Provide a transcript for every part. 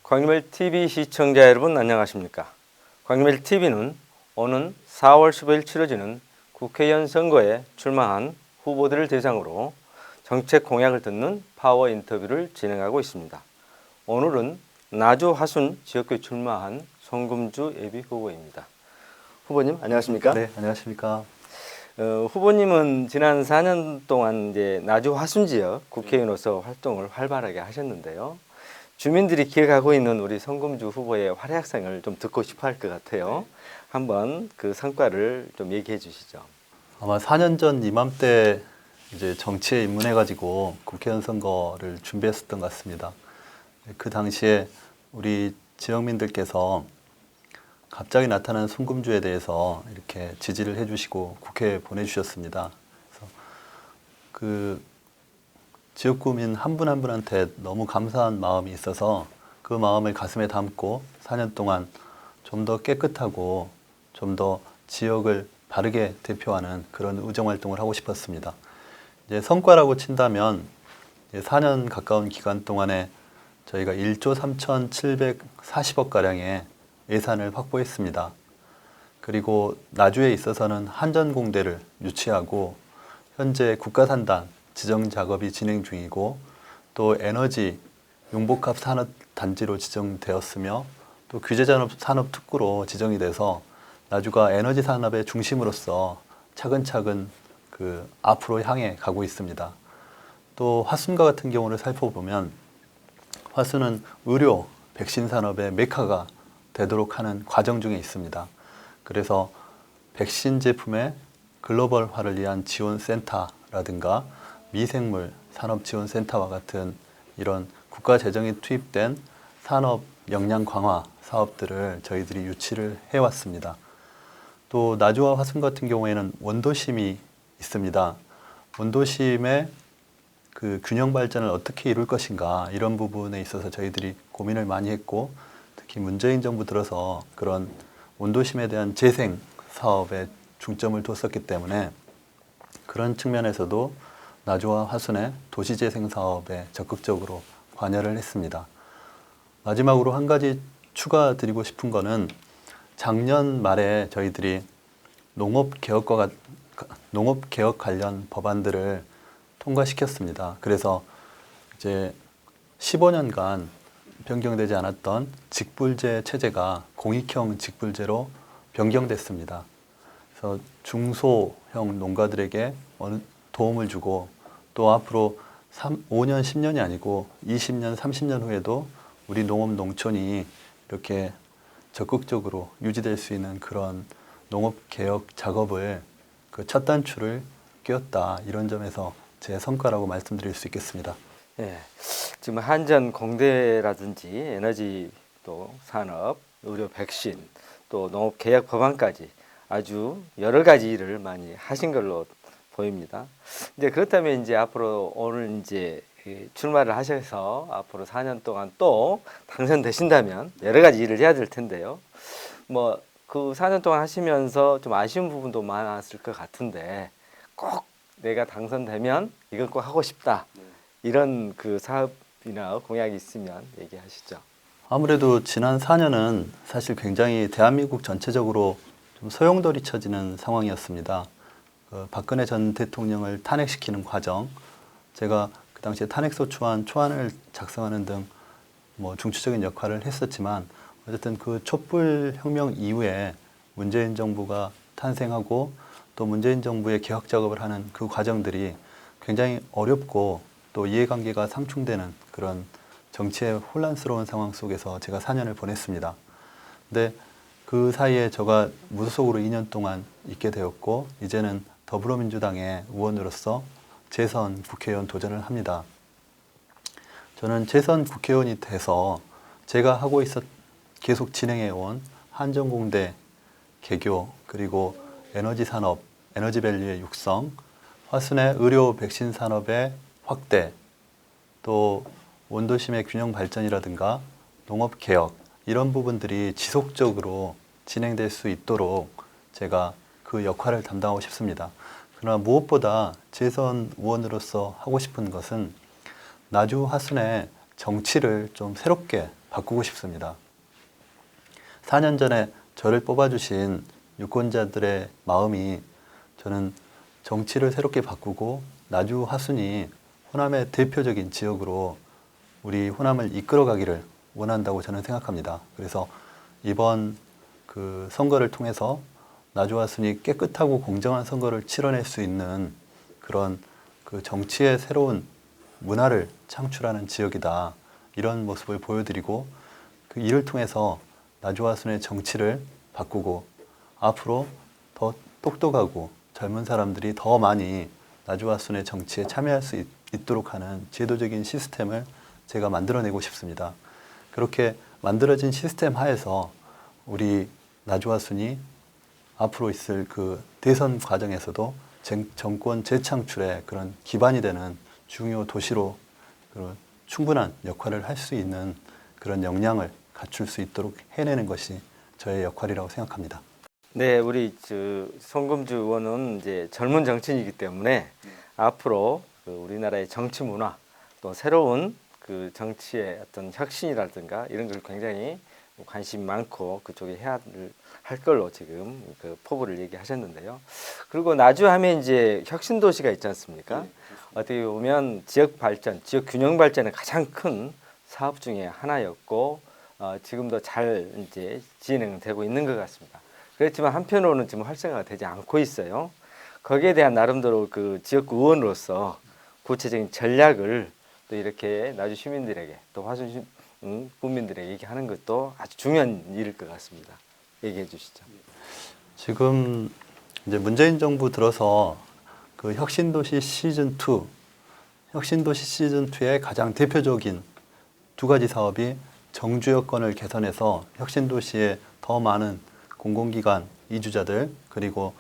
광일TV 시청자 여러분 안녕하십니까? 광일TV는 오는 4월 15일 치러지는 국회의원 선거에 출마한 후보들을 대상으로 정책 공약을 듣는 파워 인터뷰를 진행하고 있습니다. 오늘은 나주 화순 지역구에 출마한 송금주 예비후보입니다. 후보님 안녕하십니까? 네, 안녕하십니까? 후보님은 지난 4년 동안 이제 나주 화순 지역 국회의원으로서 활동을 활발하게 하셨는데요. 주민들이 기억하고 있는 우리 송금주 후보의 활약상을 좀 듣고 싶어 할 것 같아요. 한번 그 성과를 좀 얘기해 주시죠. 아마 4년 전 이맘때 이제 정치에 입문해가지고 국회의원 선거를 준비했었던 것 같습니다. 그 당시에 우리 지역민들께서 갑자기 나타난 송금주에 대해서 이렇게 지지를 해주시고 국회에 보내주셨습니다. 그래서 그 지역구민 한 분 한 분한테 너무 감사한 마음이 있어서 그 마음을 가슴에 담고 4년 동안 좀 더 깨끗하고 좀 더 지역을 바르게 대표하는 그런 의정활동을 하고 싶었습니다. 이제 성과라고 친다면 4년 가까운 기간 동안에 저희가 1조 3,740억 가량의 예산을 확보했습니다. 그리고 나주에 있어서는 한전공대를 유치하고 현재 국가산단 지정 작업이 진행 중이고 또 에너지 융복합 산업단지로 지정되었으며 또 규제산업특구로 지정이 돼서 나주가 에너지 산업의 중심으로서 차근차근 앞으로 향해 가고 있습니다. 또 화순과 같은 경우를 살펴보면 화순은 의료, 백신 산업의 메카가 되도록 하는 과정 중에 있습니다. 그래서 백신 제품의 글로벌화를 위한 지원센터라든가 미생물 산업지원센터와 같은 이런 국가 재정이 투입된 산업 역량 강화 사업들을 저희들이 유치를 해왔습니다. 또 나주와 화순 같은 경우에는 원도심이 있습니다. 원도심의 그 균형 발전을 어떻게 이룰 것인가 이런 부분에 있어서 저희들이 고민을 많이 했고 특히 문재인 정부 들어서 그런 원도심에 대한 재생 사업에 중점을 뒀었기 때문에 그런 측면에서도 나주와 화순의 도시재생 사업에 적극적으로 관여를 했습니다. 마지막으로 한 가지 추가 드리고 싶은 거는 작년 말에 저희들이 농업개혁 관련 법안들을 통과시켰습니다. 그래서 이제 15년간 변경되지 않았던 직불제 체제가 공익형 직불제로 변경됐습니다. 그래서 중소형 농가들에게 도움을 주고 또 앞으로 5년, 10년이 아니고 20년, 30년 후에도 우리 농업, 농촌이 이렇게 적극적으로 유지될 수 있는 그런 농업개혁 작업을 그 첫 단추를 끼웠다. 이런 점에서 제 성과라고 말씀드릴 수 있겠습니다. 예, 지금 한전 공대라든지 에너지 또 산업, 의료 백신 또 농업 개혁 법안까지 아주 여러 가지 일을 많이 하신 걸로 보입니다. 이제 그렇다면 이제 앞으로 오늘 이제 출마를 하셔서 앞으로 4년 동안 또 당선되신다면 여러 가지 일을 해야 될 텐데요. 뭐 그 4년 동안 하시면서 좀 아쉬운 부분도 많았을 것 같은데 꼭 내가 당선되면 이걸 꼭 하고 싶다. 이런 그 사업이나 공약이 있으면 얘기하시죠. 아무래도 지난 4년은 사실 굉장히 대한민국 전체적으로 좀 소용돌이 쳐지는 상황이었습니다. 박근혜 전 대통령을 탄핵시키는 과정, 제가 그 당시에 탄핵소추안 초안을 작성하는 등 뭐 중추적인 역할을 했었지만 어쨌든 그 촛불혁명 이후에 문재인 정부가 탄생하고 또 문재인 정부의 개혁 작업을 하는 그 과정들이 굉장히 어렵고 또 이해관계가 상충되는 그런 정치의 혼란스러운 상황 속에서 제가 4년을 보냈습니다. 근데 그 사이에 제가 무소속으로 2년 동안 있게 되었고 이제는 더불어민주당의 의원으로서 재선 국회의원 도전을 합니다. 저는 재선 국회의원이 돼서 제가 계속 진행해온 한전공대 개교 그리고 에너지 산업, 에너지밸리의 육성, 화순의 의료 백신 산업의 확대, 또 원도심의 균형 발전이라든가 농업 개혁 이런 부분들이 지속적으로 진행될 수 있도록 제가 그 역할을 담당하고 싶습니다. 그러나 무엇보다 재선 의원으로서 하고 싶은 것은 나주 화순의 정치를 좀 새롭게 바꾸고 싶습니다. 4년 전에 저를 뽑아주신 유권자들의 마음이 저는 정치를 새롭게 바꾸고 나주 화순이 호남의 대표적인 지역으로 우리 호남을 이끌어가기를 원한다고 저는 생각합니다. 그래서 이번 그 선거를 통해서 나주 화순이 깨끗하고 공정한 선거를 치러낼 수 있는 그런 그 정치의 새로운 문화를 창출하는 지역이다. 이런 모습을 보여드리고 그 일을 통해서 나주 화순의 정치를 바꾸고 앞으로 더 똑똑하고 젊은 사람들이 더 많이 나주 화순의 정치에 참여할 수 있도록 하는 제도적인 시스템을 제가 만들어내고 싶습니다. 그렇게 만들어진 시스템 하에서 우리 나주 화순이 앞으로 있을 그 대선 과정에서도 정권 재창출의 그런 기반이 되는 중요 도시로 충분한 역할을 할 수 있는 그런 역량을 갖출 수 있도록 해내는 것이 저의 역할이라고 생각합니다. 네, 우리 송금주 의원은 이제 젊은 정치인이기 때문에 앞으로 그 우리나라의 정치 문화 또 새로운 그 정치의 어떤 혁신이라든가 이런 걸 굉장히 관심이 많고 그쪽에 할 걸로 지금 그 포부를 얘기하셨는데요. 그리고 나주하면 이제 혁신 도시가 있지 않습니까? 어떻게 보면 지역 발전, 지역 균형 발전의 가장 큰 사업 중에 하나였고 지금도 잘 이제 진행되고 있는 것 같습니다. 그렇지만 한편으로는 지금 활성화가 되지 않고 있어요. 거기에 대한 나름대로 그 지역 의원으로서 구체적인 전략을 또 이렇게 나주 시민들에게 또 화순 국민들에게 얘기하는 것도 아주 중요한 일일 것 같습니다. 얘기해 주시죠. 지금 이제 문재인 정부 들어서 그 혁신도시 시즌 2, 혁신도시 시즌 2의 가장 대표적인 두 가지 사업이 정주 여건을 개선해서 혁신도시에 더 많은 공공기관 이주자들 그리고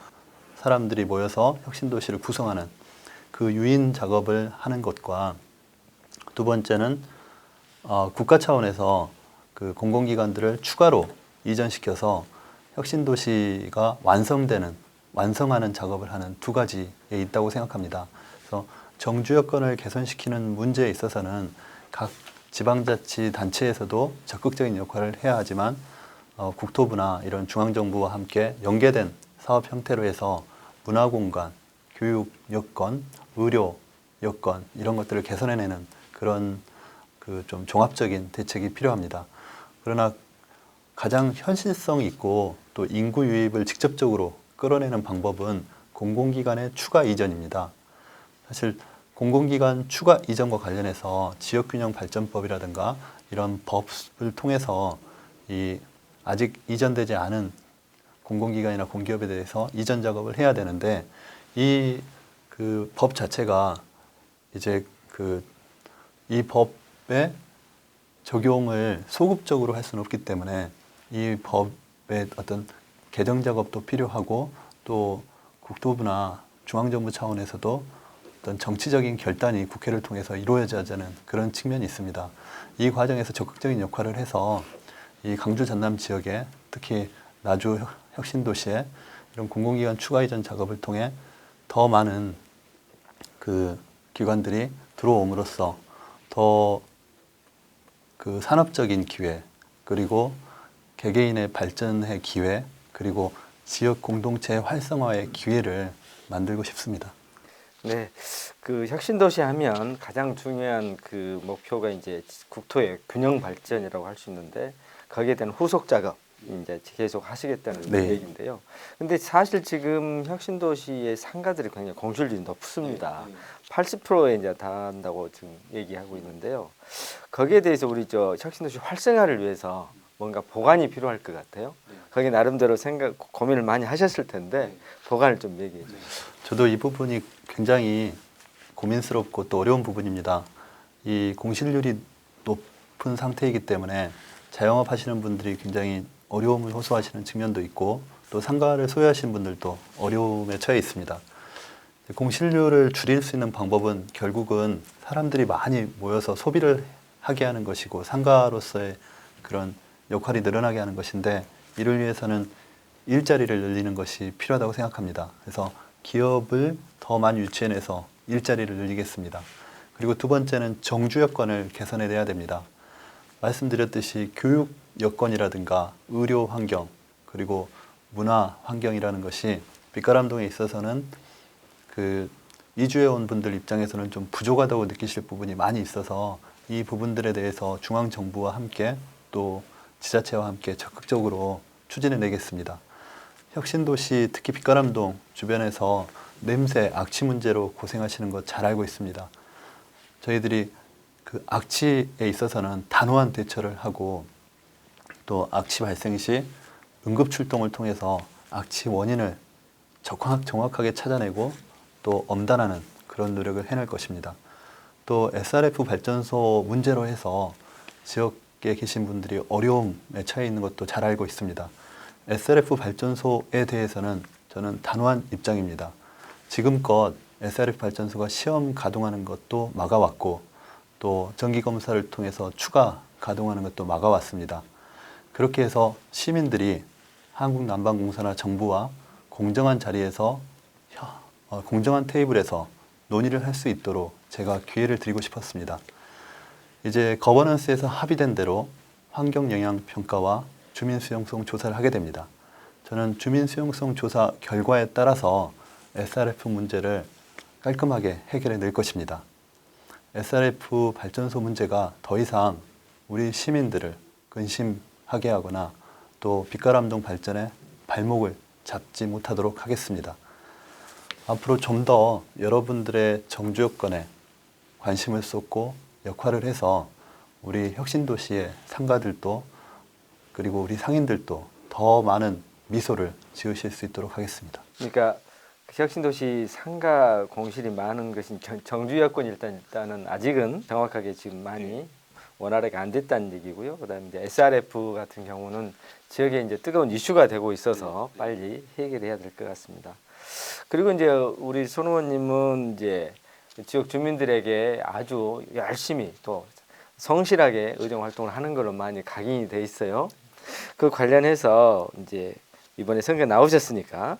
사람들이 모여서 혁신도시를 구성하는 그 유인 작업을 하는 것과 두 번째는 국가 차원에서 그 공공기관들을 추가로 이전시켜서 혁신도시가 완성하는 작업을 하는 두 가지에 있다고 생각합니다. 그래서 정주 여건을 개선시키는 문제에 있어서는 각 지방자치단체에서도 적극적인 역할을 해야 하지만 국토부나 이런 중앙정부와 함께 연계된 사업 형태로 해서 문화공간, 교육 여건, 의료 여건 이런 것들을 개선해내는 그런 그 좀 종합적인 대책이 필요합니다. 그러나 가장 현실성 있고 또 인구 유입을 직접적으로 끌어내는 방법은 공공기관의 추가 이전입니다. 사실 공공기관 추가 이전과 관련해서 지역균형발전법이라든가 이런 법을 통해서 아직 이전되지 않은 공공기관이나 공기업에 대해서 이전 작업을 해야 되는데 이 그 법 자체가 이제 이 법의 적용을 소급적으로 할 수는 없기 때문에 이 법의 어떤 개정 작업도 필요하고 또 국토부나 중앙정부 차원에서도 어떤 정치적인 결단이 국회를 통해서 이루어져야 하는 그런 측면이 있습니다. 이 과정에서 적극적인 역할을 해서 이 강주 전남 지역에 특히 나주 혁신도시에 이런 공공기관 추가 이전 작업을 통해 더 많은 그 기관들이 들어옴으로써 더 그 산업적인 기회 그리고 개개인의 발전의 기회 그리고 지역 공동체의 활성화의 기회를 만들고 싶습니다. 네, 그 혁신도시 하면 가장 중요한 그 목표가 이제 국토의 균형 발전이라고 할 수 있는데 거기에 대한 후속 작업 이제 계속 하시겠다는 네. 얘기인데요. 근데 사실 지금 혁신도시의 상가들이 굉장히 공실률이 높습니다. 80%에 이제 달한다고 지금 얘기하고 있는데요. 거기에 대해서 우리 혁신도시 활성화를 위해서 뭔가 보완이 필요할 것 같아요. 거기 나름대로 고민을 많이 하셨을 텐데 보완을 좀 얘기해 주세요. 저도 이 부분이 굉장히 고민스럽고 또 어려운 부분입니다. 이 공실률이 높은 상태이기 때문에 자영업 하시는 분들이 굉장히 어려움을 호소하시는 측면도 있고 또 상가를 소유하시는 분들도 어려움에 처해 있습니다. 공실률을 줄일 수 있는 방법은 결국은 사람들이 많이 모여서 소비를 하게 하는 것이고 상가로서의 그런 역할이 늘어나게 하는 것인데 이를 위해서는 일자리를 늘리는 것이 필요하다고 생각합니다. 그래서 기업을 더 많이 유치해내서 일자리를 늘리겠습니다. 그리고 두 번째는 정주 여건을 개선해내야 됩니다. 말씀드렸듯이 교육 여건이라든가 의료 환경 그리고 문화 환경이라는 것이 빛가람동에 있어서는 그 이주해 온 분들 입장에서는 좀 부족하다고 느끼실 부분이 많이 있어서 이 부분들에 대해서 중앙정부와 함께 또 지자체와 함께 적극적으로 추진해 내겠습니다. 혁신도시 특히 빛가람동 주변에서 냄새, 악취 문제로 고생하시는 것 잘 알고 있습니다. 저희들이 그 악취에 있어서는 단호한 대처를 하고 또 악취 발생 시 응급 출동을 통해서 악취 원인을 정확하게 찾아내고 또 엄단하는 그런 노력을 해낼 것입니다. 또 SRF 발전소 문제로 해서 지역에 계신 분들이 어려움에 처해 있는 것도 잘 알고 있습니다. SRF 발전소에 대해서는 저는 단호한 입장입니다. 지금껏 SRF 발전소가 시험 가동하는 것도 막아왔고 또 정기검사를 통해서 추가 가동하는 것도 막아왔습니다. 그렇게 해서 시민들이 한국난방공사나 정부와 공정한 자리에서 공정한 테이블에서 논의를 할 수 있도록 제가 기회를 드리고 싶었습니다. 이제 거버넌스에서 합의된 대로 환경영향평가와 주민수용성 조사를 하게 됩니다. 저는 주민수용성 조사 결과에 따라서 SRF 문제를 깔끔하게 해결해 낼 것입니다. SRF 발전소 문제가 더 이상 우리 시민들을 근심하게 하거나 또 빛가람동 발전에 발목을 잡지 못하도록 하겠습니다. 앞으로 좀 더 여러분들의 정주 여건에 관심을 쏟고 역할을 해서 우리 혁신도시의 상가들도 그리고 우리 상인들도 더 많은 미소를 지으실 수 있도록 하겠습니다. 그러니까 혁신도시 상가 공실이 많은 것은 정주 여건이 일단은 아직은 정확하게 지금 많이 원활하게 안 됐다는 얘기고요. 그다음에 이제 SRF 같은 경우는 지역에 이제 뜨거운 이슈가 되고 있어서 빨리 해결해야 될 것 같습니다. 그리고 이제 우리 손 의원님은 이제 지역 주민들에게 아주 열심히 또 성실하게 의정 활동을 하는 걸로 많이 각인이 돼 있어요. 그 관련해서 이제 이번에 선거 나오셨으니까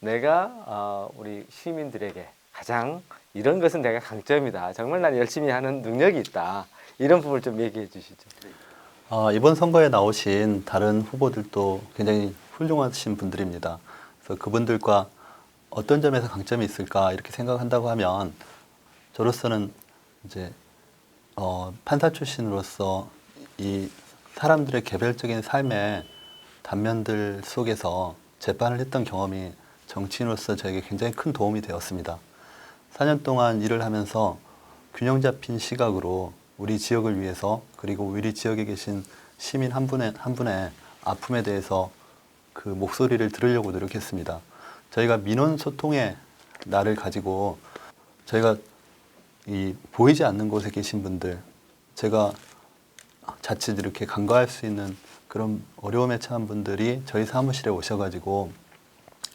내가 우리 시민들에게 가장 이런 것은 내가 강점이다. 정말 난 열심히 하는 능력이 있다. 이런 부분을 좀 얘기해 주시죠. 이번 선거에 나오신 다른 후보들도 굉장히 훌륭하신 분들입니다. 그래서 그분들과 어떤 점에서 강점이 있을까 이렇게 생각한다고 하면 저로서는 이제 판사 출신으로서 이 사람들의 개별적인 삶의 단면들 속에서 재판을 했던 경험이 정치인으로서 저에게 굉장히 큰 도움이 되었습니다. 4년 동안 일을 하면서 균형 잡힌 시각으로 우리 지역을 위해서 그리고 우리 지역에 계신 시민 한 분의 아픔에 대해서 그 목소리를 들으려고 노력했습니다. 저희가 민원 소통의 날을 가지고 저희가 이 보이지 않는 곳에 계신 분들, 제가 자칫 이렇게 간과할 수 있는 그런 어려움에 처한 분들이 저희 사무실에 오셔가지고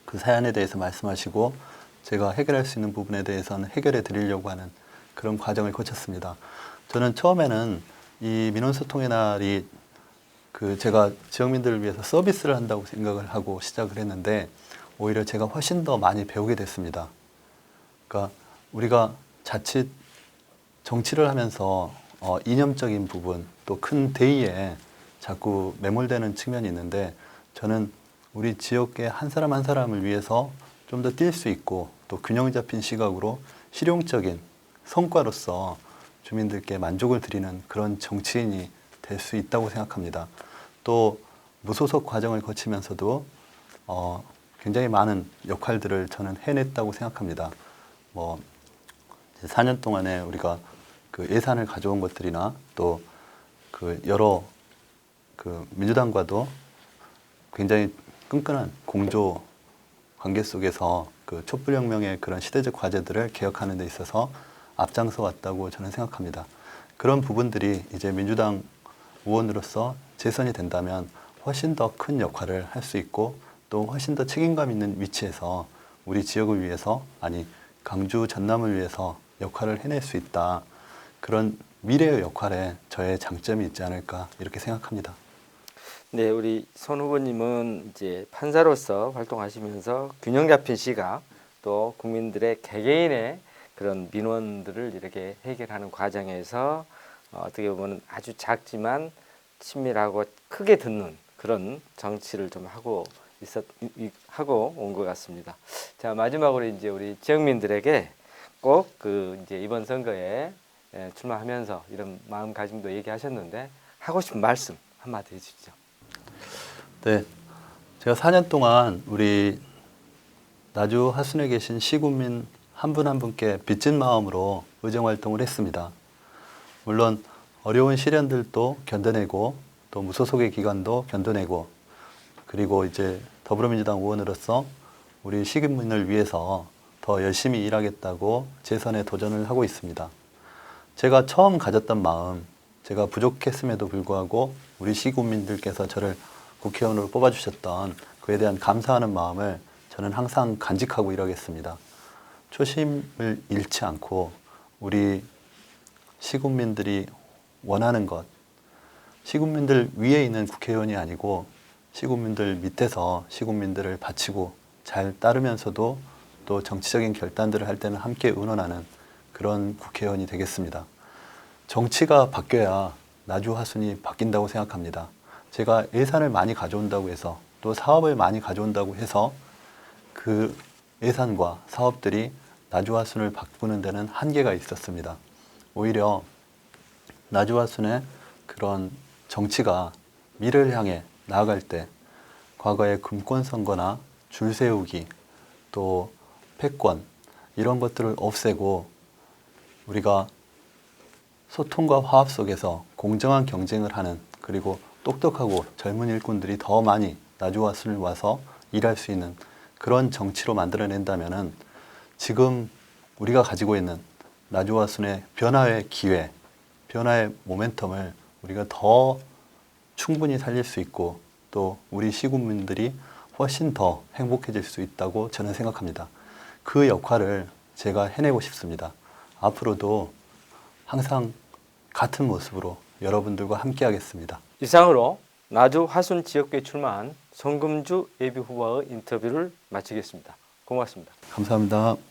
그 사연에 대해서 말씀하시고 제가 해결할 수 있는 부분에 대해서는 해결해 드리려고 하는 그런 과정을 거쳤습니다. 저는 처음에는 이 민원소통의 날이 제가 지역민들을 위해서 서비스를 한다고 생각을 하고 시작을 했는데 오히려 제가 훨씬 더 많이 배우게 됐습니다. 그러니까 우리가 자칫 정치를 하면서 이념적인 부분 또 큰 대의에 자꾸 매몰되는 측면이 있는데 저는 우리 지역의 한 사람 한 사람을 위해서 좀 더 뛸 수 있고 또 균형 잡힌 시각으로 실용적인 성과로서 주민들께 만족을 드리는 그런 정치인이 될 수 있다고 생각합니다. 또 무소속 과정을 거치면서도 굉장히 많은 역할들을 저는 해냈다고 생각합니다. 4년 동안에 우리가 그 예산을 가져온 것들이나 또 그 여러 그 민주당과도 굉장히 끈끈한 공조 관계 속에서 그 촛불혁명의 그런 시대적 과제들을 개혁하는 데 있어서 앞장서 왔다고 저는 생각합니다. 그런 부분들이 이제 민주당 의원으로서 재선이 된다면 훨씬 더 큰 역할을 할 수 있고 또 훨씬 더 책임감 있는 위치에서 우리 지역을 위해서 아니 강주 전남을 위해서 역할을 해낼 수 있다. 그런 미래의 역할에 저의 장점이 있지 않을까 이렇게 생각합니다. 네, 우리 손 후보님은 이제 판사로서 활동하시면서 균형 잡힌 시각 또 국민들의 개개인의 그런 민원들을 이렇게 해결하는 과정에서 어떻게 보면 아주 작지만 친밀하고 크게 듣는 그런 정치를 좀 하고 온 것 같습니다. 자, 마지막으로 이제 우리 지역민들에게 꼭 그 이제 이번 선거에 출마하면서 이런 마음가짐도 얘기하셨는데 하고 싶은 말씀 한마디 해주시죠. 네, 제가 4년 동안 우리 나주 하순에 계신 시군민 한 분 한 분께 빚진 마음으로 의정 활동을 했습니다. 물론 어려운 시련들도 견뎌내고 또 무소속의 기간도 견뎌내고 그리고 이제 더불어민주당 의원으로서 우리 시민을 위해서 더 열심히 일하겠다고 재선에 도전을 하고 있습니다. 제가 처음 가졌던 마음, 제가 부족했음에도 불구하고 우리 시군민들께서 저를 국회의원으로 뽑아주셨던 그에 대한 감사하는 마음을 저는 항상 간직하고 일하겠습니다. 초심을 잃지 않고 우리 시군민들이 원하는 것, 시군민들 위에 있는 국회의원이 아니고 시군민들 밑에서 시군민들을 바치고 잘 따르면서도 또 정치적인 결단들을 할 때는 함께 의논하는 그런 국회의원이 되겠습니다. 정치가 바뀌어야 나주 하순이 바뀐다고 생각합니다. 제가 예산을 많이 가져온다고 해서 또 사업을 많이 가져온다고 해서 그 예산과 사업들이 나주 하순을 바꾸는 데는 한계가 있었습니다. 오히려 나주 하순의 그런 정치가 미래를 향해 나아갈 때 과거의 금권 선거나 줄 세우기 또 패권 이런 것들을 없애고 우리가 소통과 화합 속에서 공정한 경쟁을 하는 그리고 똑똑하고 젊은 일꾼들이 더 많이 나주 하순을 와서 일할 수 있는 그런 정치로 만들어낸다면은 지금 우리가 가지고 있는 나주 하순의 변화의 기회, 변화의 모멘텀을 우리가 더 충분히 살릴 수 있고 또 우리 시군민들이 훨씬 더 행복해질 수 있다고 저는 생각합니다. 그 역할을 제가 해내고 싶습니다. 앞으로도 항상 같은 모습으로 여러분들과 함께 하겠습니다. 이상으로 나주 화순 지역구에 출마한 송금주 예비후보의 인터뷰를 마치겠습니다. 고맙습니다. 감사합니다.